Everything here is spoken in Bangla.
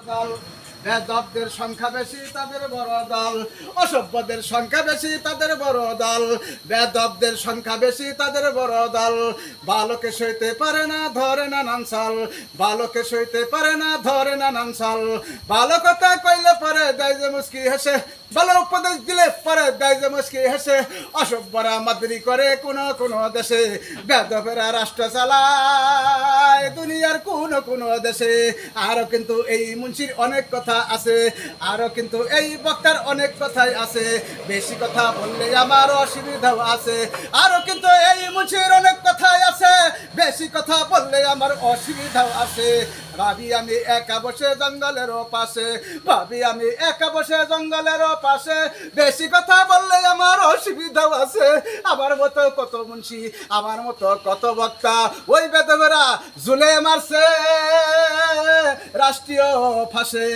দল বেদবদের সংখ্যা বেশি তাদের বড় দল, অসভ্যদের সংখ্যা বেশি তাদের বড় দল, বেদবদের সংখ্যা বেশি তাদের বড় দল। বালকে সইতে পারে না ধরে না নানসাল, বালকে সইতে পারে না ধরে না নানসাল। ভালো কথা কইলে পরে দেয় যে মুস্কি হেসে, ভালো উপদেশ দিলে পরে দেয় যে মুস্কি হেসে। অসভ্যরা মাদরি করে কোন কোন দেশে, বেদবেরা রাষ্ট্র চালায় দুনিয়ার কোন কোন দেশে। আরো কিন্তু এই মুন্সির অনেক কথা আছে, আরো কিন্তু এই বক্তার অনেক কথাই আছে। বেশি কথা বললে আমার অসুবিধাও আছে, আরো কিন্তু এই মুন্সির অনেক কথাই আছে। বেশি কথা বললে আমার অসুবিধাও আছে। ভাবি আমি একা বসে জঙ্গলের পাশে, ভাবি আমি একা বসে জঙ্গলের পাশে। বেশি কথা বললে আমার অসুবিধাও আছে। আমার মতো কত মুন্সি, আমার মতো কত বক্তা ওই বেদবেরা ঝুলে মারছে রাষ্ট্রীয় ফাঁসে।